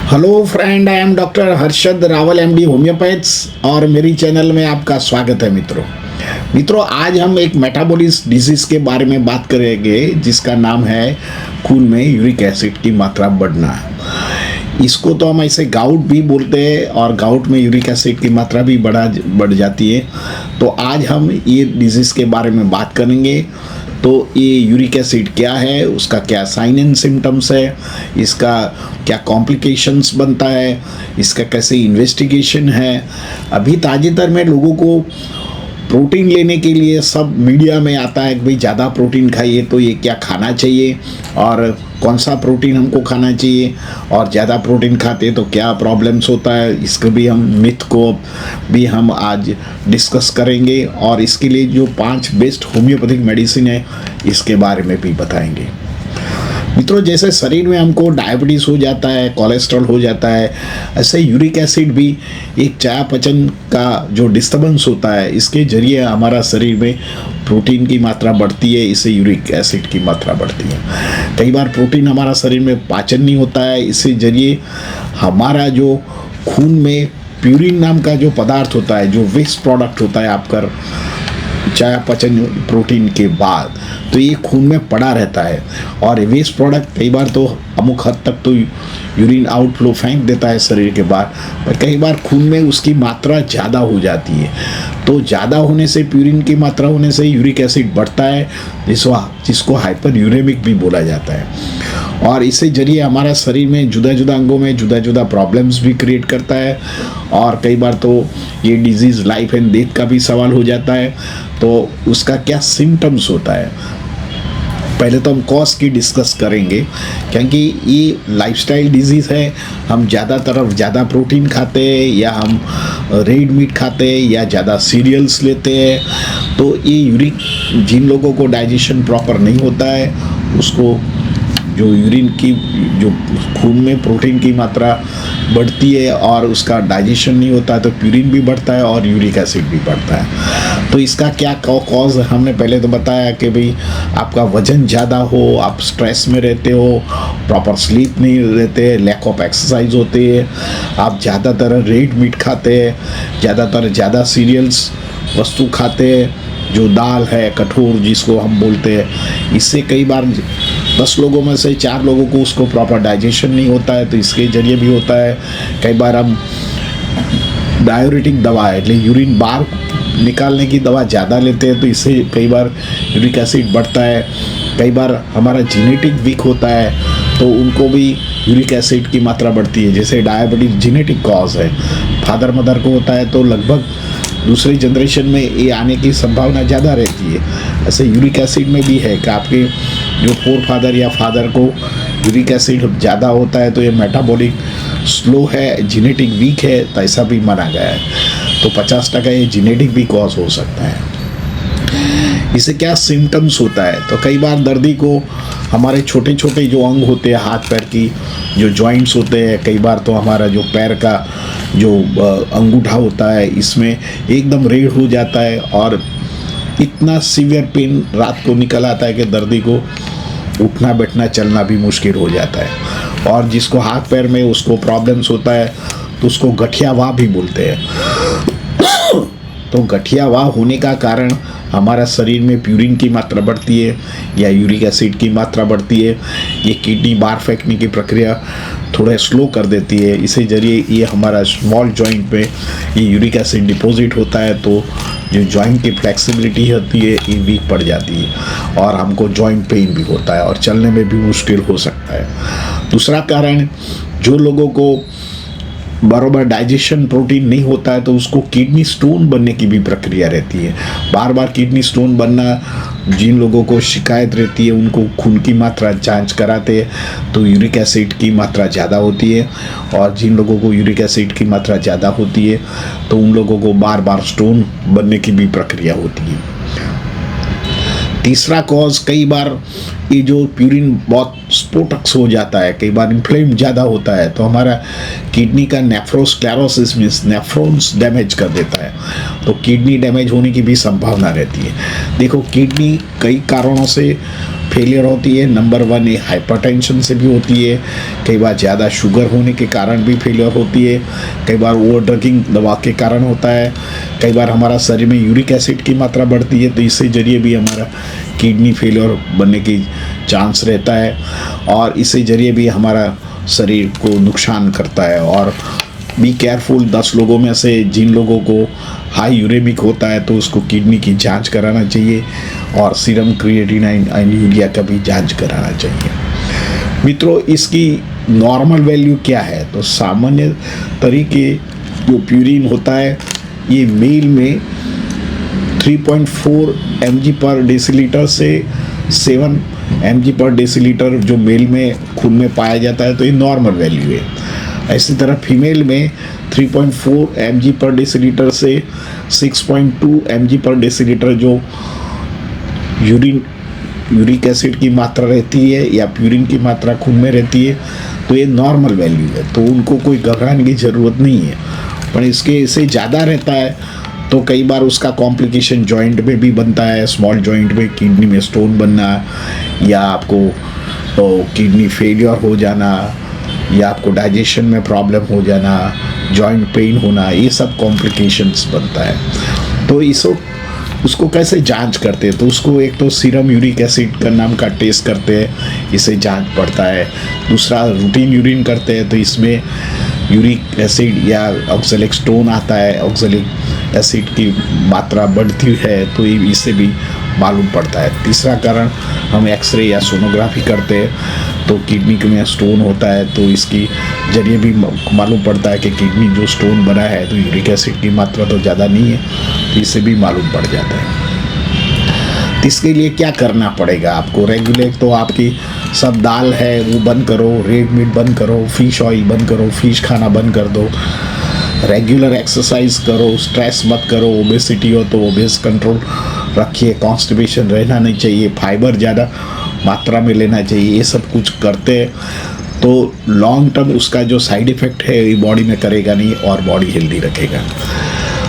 Hello friend, I am doctor Harshad Rawal MD homeopaths और मेरी channel में आपका स्वागत है। मित्रों आज हम एक मेटाबॉलिक डिजीज के बारे में बात करेंगे जिसका नाम है खून में यूरिक एसिड की मात्रा बढ़ना। इसको तो हम ऐसे गाउट भी बोलते हैं और गाउट में यूरिक एसिड की मात्रा भी बढ़ जाती है। तो आज हम ये डिजीज़ के बारे में बात करेंगे। तो ये यूरिक एसिड क्या है, उसका क्या साइन एंड सिम्टम्स है, इसका क्या कॉम्प्लिकेशंस बनता है, इसका कैसे इन्वेस्टिगेशन है। अभी ताजेतर में लोगों को प्रोटीन लेने के लिए सब मीडिया में आता है कि भाई ज़्यादा प्रोटीन खाइए, तो ये क्या खाना चाहिए और कौन सा प्रोटीन हमको खाना चाहिए और ज़्यादा प्रोटीन खाते तो क्या प्रॉब्लम्स होता है। इसके भी हम मिथ को भी हम आज डिस्कस करेंगे और इसके लिए जो 5 बेस्ट होम्योपैथिक मेडिसिन है इसके बारे में भी बताएंगे। मित्रों जैसे शरीर में हमको डायबिटीज़ हो जाता है, कोलेस्ट्रॉल हो जाता है, ऐसे यूरिक एसिड भी एक चयापचय का जो डिस्टर्बेंस होता है इसके जरिए हमारा शरीर में प्रोटीन की मात्रा बढ़ती है, इससे यूरिक एसिड की मात्रा बढ़ती है। कई बार प्रोटीन हमारा शरीर में पाचन नहीं होता है, इससे जरिए हमारा जो खून में प्यूरिन नाम का जो पदार्थ होता है, जो वेस्ट प्रोडक्ट होता है आपका चयापचय प्रोटीन के बाद, तो ये खून में पड़ा रहता है और वेस्ट प्रोडक्ट कई बार तो अमुक हद तक तो यूरिन आउटफ्लो फेंक देता है शरीर के बाहर, पर कई बार खून में उसकी मात्रा ज़्यादा हो जाती है। तो ज़्यादा होने से, प्यूरिन की मात्रा होने से यूरिक एसिड बढ़ता है, जिसको हाइपर यूरेमिक भी बोला जाता है। और इससे जरिए हमारा शरीर में जुदा जुदा अंगों में जुदा जुदा प्रॉब्लम्स भी क्रिएट करता है और कई बार तो ये डिजीज़ लाइफ एंड डेथ का भी सवाल हो जाता है। तो उसका क्या सिम्टम्स होता है, पहले तो हम कॉज की डिस्कस करेंगे, क्योंकि ये लाइफस्टाइल डिजीज़ है। हम ज़्यादा प्रोटीन खाते हैं या हम रेड मीट खाते हैं या ज़्यादा सीरियल्स लेते हैं, तो ये यूरिक जिन लोगों को डाइजेशन प्रॉपर नहीं होता है उसको जो यूरिन की जो खून में प्रोटीन की मात्रा बढ़ती है और उसका डाइजेशन नहीं होता है तो प्यूरिन भी बढ़ता है और यूरिक एसिड भी बढ़ता है। तो इसका क्या कॉज हमने पहले तो बताया कि भाई आपका वजन ज़्यादा हो, आप स्ट्रेस में रहते हो, प्रॉपर स्लीप नहीं रहते, लैक ऑफ एक्सरसाइज होती है, आप ज़्यादातर रेड मीट खाते हैं, ज़्यादा सीरियल्स वस्तु खाते हैं, जो दाल है, कठोर जिसको हम बोलते हैं, इससे कई बार 10 लोगों में से 4 लोगों को उसको प्रॉपर डाइजेशन नहीं होता है, तो इसके जरिए भी होता है। कई बार हम डायूरेटिक दवा है, यूरिन बाहर निकालने की दवा ज़्यादा लेते हैं, तो इससे कई बार यूरिक एसिड बढ़ता है। कई बार हमारा जेनेटिक वीक होता है तो उनको भी यूरिक एसिड की मात्रा बढ़ती है। जैसे डायबिटीज जेनेटिक कॉज है, फादर मदर को होता है तो लगभग दूसरी जनरेशन में ये आने की संभावना ज़्यादा रहती है। ऐसे यूरिक एसिड में भी है कि आपके जो फादर या फादर को यूरिक एसिड ज़्यादा होता है तो ये मेटाबॉलिक स्लो है, जेनेटिक वीक है, तो ऐसा भी माना गया है। तो 50% ये जेनेटिक भी कॉज हो सकता है। इससे क्या सिम्टम्स होता है, तो कई बार दर्दी को हमारे छोटे छोटे जो अंग होते हैं, हाथ पैर की जो जॉइंट्स होते हैं, कई बार तो हमारा जो पैर का जो अंगूठा होता है इसमें एकदम रेड हो जाता है और इतना सीवियर पेन रात को निकल आता है कि दर्दी को उठना बैठना चलना भी मुश्किल हो जाता है। और जिसको हाथ पैर में उसको प्रॉब्लम्स होता है तो उसको गठिया वाह भी बोलते हैं। तो गठिया वाह होने का कारण हमारा शरीर में प्यूरिन की मात्रा बढ़ती है या यूरिक एसिड की मात्रा बढ़ती है। ये किडनी बाहर फेंकने की प्रक्रिया थोड़ा स्लो कर देती है, इसी जरिए ये हमारा स्मॉल जॉइंट में ये यूरिक एसिड डिपॉजिट होता है, तो जो जॉइंट की फ्लेक्सिबिलिटी होती है ये वीक पड़ जाती है और हमको जॉइंट पेन भी होता है और चलने में भी मुश्किल हो सकता है। दूसरा कारण, जो लोगों को बराबर डाइजेशन प्रोटीन नहीं होता है तो उसको किडनी स्टोन बनने की भी प्रक्रिया रहती है। बार बार किडनी स्टोन बनना, जिन लोगों को शिकायत रहती है उनको खून की मात्रा जांच कराते हैं तो यूरिक एसिड की मात्रा ज़्यादा होती है, और जिन लोगों को यूरिक एसिड की मात्रा ज़्यादा होती है तो उन लोगों को बार बार स्टोन बनने की भी प्रक्रिया होती है। तीसरा कॉज, कई बार ये जो प्यूरिन बहुत स्पोटक्स हो जाता है, कई बार इन्फ्लेम ज़्यादा होता है तो हमारा किडनी का नेफ्रोस्क्लेरोसिस मीन्स नेफ्रॉन्स डैमेज कर देता है, तो किडनी डैमेज होने की भी संभावना रहती है। देखो किडनी कई कारणों से फेलियर होती है। नंबर 1 ये हाइपरटेंशन से भी होती है, कई बार ज़्यादा शुगर होने के कारण भी फेलियर होती है, कई बार ओवर ड्रगिंग दवा के कारण होता है, कई बार हमारा शरीर में यूरिक एसिड की मात्रा बढ़ती है, तो इससे जरिए भी हमारा किडनी फेलियर बनने की चांस रहता है, और इससे जरिए भी हमारा शरीर को नुकसान करता है। और बी केयरफुल, 10 लोगों में से जिन लोगों को हाई यूरेमिक होता है तो उसको किडनी की जांच कराना चाहिए, और सीरम क्रिएटिनिन यूरिया का भी जांच कराना चाहिए। मित्रों, इसकी नॉर्मल वैल्यू क्या है? तो सामान्य तरीके जो प्यूरिन होता है, ये मेल में 3.4 mg पर डेसीलीटर से 7 mg पर डेसीलीटर जो मेल में खून में पाया जाता है, तो ये नॉर्मल वैल्यू है। इसी तरह फीमेल में 3.4 mg पर डेसीलीटर से 6.2 mg पर डेसीलीटर जो यूरिक एसिड की मात्रा रहती है या प्यूरिन की मात्रा खून में रहती है, तो ये नॉर्मल वैल्यू है, तो उनको कोई घबराने की ज़रूरत नहीं है। पर इससे ज़्यादा रहता है तो कई बार उसका कॉम्प्लिकेशन जॉइंट में भी बनता है, स्मॉल जॉइंट में किडनी में स्टोन बनना, या आपको तो किडनी फेलियर हो जाना, या आपको डाइजेशन में प्रॉब्लम हो जाना, जॉइंट पेन होना, ये सब कॉम्प्लिकेशंस बनता है। तो उसको कैसे जांच करते हैं? तो उसको एक तो सीरम यूरिक एसिड का नाम का टेस्ट करते हैं, इसे जांच पड़ता है। दूसरा रूटीन यूरिन करते हैं, तो इसमें यूरिक एसिड या ऑक्सैलिक स्टोन आता है, ऑक्सैलिक एसिड की मात्रा बढ़ती है, तो इससे भी मालूम पड़ता है। तीसरा कारण हम एक्सरे या सोनोग्राफी करते हैं, तो किडनी में स्टोन होता है, तो इसकी जरिए भी मालूम पड़ता है कि किडनी जो स्टोन बना है तो यूरिक एसिड की मात्रा तो ज़्यादा नहीं है, तो इससे भी मालूम पड़ जाता है। तो इसके लिए क्या करना पड़ेगा आपको? रेगुलर तो आपकी सब दाल है वो बंद करो, रेड मीट बंद करो, फिश ऑयल बंद करो, फिश खाना बंद कर दो, रेगुलर एक्सरसाइज करो, स्ट्रेस मत करो, ओबेसिटी हो तो ओबेस कंट्रोल रखिए, कॉन्स्टिपेशन रहना नहीं चाहिए, फाइबर ज़्यादा मात्रा में लेना चाहिए। ये सब कुछ करते तो लॉन्ग टर्म उसका जो साइड इफ़ेक्ट है ये बॉडी में करेगा नहीं और बॉडी हेल्दी रखेगा।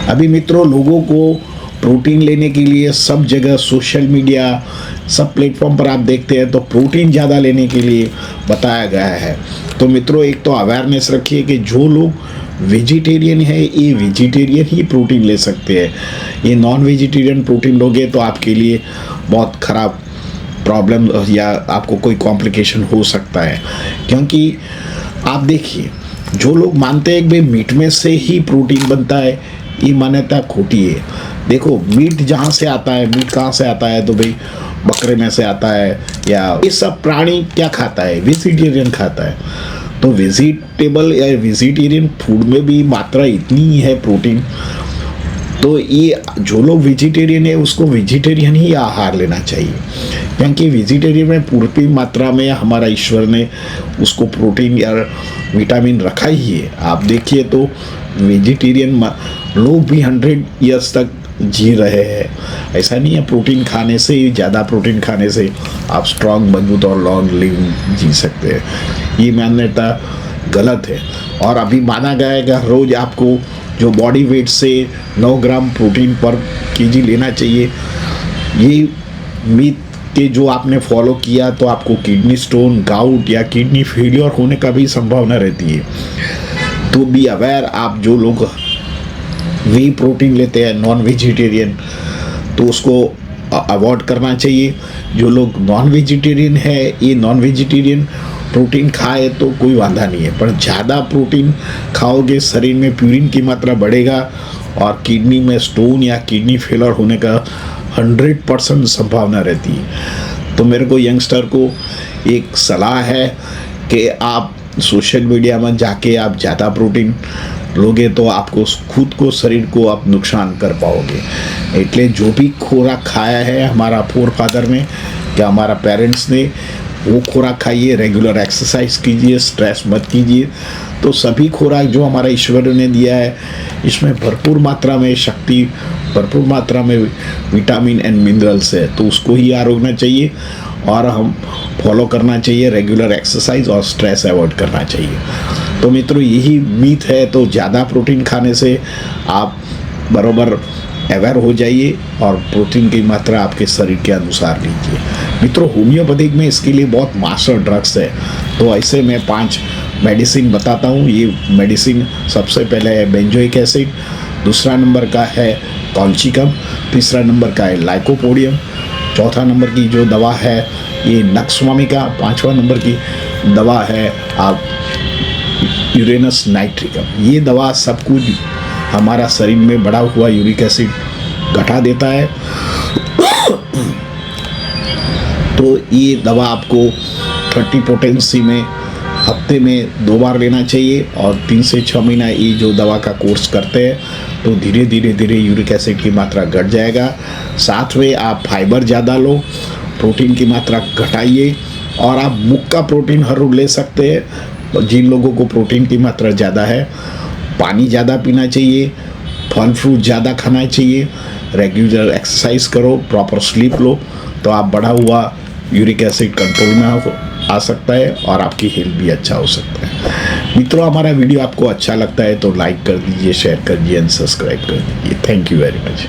अभी मित्रों, लोगों को प्रोटीन लेने के लिए सब जगह सोशल मीडिया सब प्लेटफॉर्म पर आप देखते हैं तो प्रोटीन ज़्यादा लेने के लिए बताया गया है। तो मित्रों, एक तो अवेयरनेस रखिए कि जो लोग वेजिटेरियन है ये वेजिटेरियन ही प्रोटीन ले सकते हैं। ये नॉन वेजिटेरियन प्रोटीन लोगे तो आपके लिए बहुत ख़राब प्रॉब्लम या आपको कोई कॉम्प्लिकेशन हो सकता है। क्योंकि आप देखिए, जो लोग मानते हैं कि भाई मीट में से ही प्रोटीन बनता है, ये मान्यता खोटी है। देखो, मीट जहाँ से आता है, मीट कहाँ से आता है? तो भाई बकरे में से आता है, या ये सब प्राणी क्या खाता है? वेजिटेरियन खाता है। तो वेजिटेबल या वेजिटेरियन फूड में भी मात्रा इतनी ही है प्रोटीन, तो ये जो लोग वेजिटेरियन है उसको वेजिटेरियन ही आहार लेना चाहिए। क्योंकि वेजिटेरियन में पूरी मात्रा में हमारा ईश्वर ने उसको प्रोटीन या विटामिन रखा ही है। आप देखिए तो वेजिटेरियन लोग भी 100 ईयर्स तक जी रहे हैं। ऐसा नहीं है प्रोटीन खाने से, ज़्यादा प्रोटीन खाने से आप स्ट्रॉन्ग, मजबूत और लॉन्ग लिविंग जी सकते हैं। ये मान्यता गलत है। और अभी माना गया है कि रोज़ आपको जो बॉडी वेट से 9 ग्राम प्रोटीन पर केजी लेना चाहिए। ये मीट के जो आपने फॉलो किया तो आपको किडनी स्टोन, गाउट या किडनी फेलियर होने का भी संभावना रहती है। तो बी अवेयर, आप जो लोग वे प्रोटीन लेते हैं नॉन वेजिटेरियन, तो उसको अवॉइड करना चाहिए। जो लोग नॉन वेजिटेरियन है, ये नॉन वेजिटेरियन प्रोटीन खाए तो कोई वांधा नहीं है, पर ज़्यादा प्रोटीन खाओगे शरीर में प्यूरिन की मात्रा बढ़ेगा और किडनी में स्टोन या किडनी फेलियर होने का 100% संभावना रहती है। तो मेरे को यंगस्टर को एक सलाह है कि आप सोशल मीडिया में जाके आप ज़्यादा प्रोटीन लोगे तो आपको खुद को, शरीर को आप नुकसान कर पाओगे। इसलिए जो भी खुराक खाया है हमारा फोर फादर ने, क्या हमारा पेरेंट्स ने, वो खुराक खाइए, रेगुलर एक्सरसाइज कीजिए, स्ट्रेस मत कीजिए। तो सभी खुराक जो हमारा ईश्वर ने दिया है इसमें भरपूर मात्रा में शक्ति, भरपूर मात्रा में विटामिन एंड मिनरल्स है, तो उसको ही आरोगना चाहिए और हम फॉलो करना चाहिए। रेगुलर एक्सरसाइज और स्ट्रेस अवॉइड करना चाहिए। तो मित्रों, यही मीथ है। तो ज़्यादा प्रोटीन खाने से आप बराबर अवेयर हो जाइए और प्रोटीन की मात्रा आपके शरीर के अनुसार लीजिए। मित्रों, होम्योपैथिक में इसके लिए बहुत मास्टर ड्रग्स है, तो ऐसे मैं 5 मेडिसिन बताता हूँ। ये मेडिसिन सबसे पहले है बेंजोइक एसिड, दूसरा नंबर का है कॉल्चिकम, तीसरा नंबर का है लाइकोपोडियम, चौथा नंबर की जो दवा है ये नक्सवामिका, पांचवा नंबर की दवा है आप यूरेनस नाइट्रिकम। ये दवा सब कुछ हमारा शरीर में बढ़ा हुआ यूरिक एसिड घटा देता है। तो ये दवा आपको 30 पोटेंसी में हफ्ते में 2 बार लेना चाहिए और 3 से 6 महीना ये जो दवा का कोर्स करते हैं तो धीरे धीरे यूरिक एसिड की मात्रा घट जाएगा। साथ में आप फाइबर ज़्यादा लो, प्रोटीन की मात्रा घटाइए और आप मुग का प्रोटीन हर रोज ले सकते हैं। जिन लोगों को प्रोटीन की मात्रा ज़्यादा है, पानी ज़्यादा पीना चाहिए, फल फ्रूट ज़्यादा खाना चाहिए, रेगुलर एक्सरसाइज करो, प्रॉपर स्लीप लो, तो आप बढ़ा हुआ यूरिक एसिड कंट्रोल में आ सकता है और आपकी हेल्थ भी अच्छा हो सकता है। मित्रों, हमारा वीडियो आपको अच्छा लगता है तो लाइक कर दीजिए, शेयर कर दीजिए एंड सब्सक्राइब कर दीजिए। Thank you very much.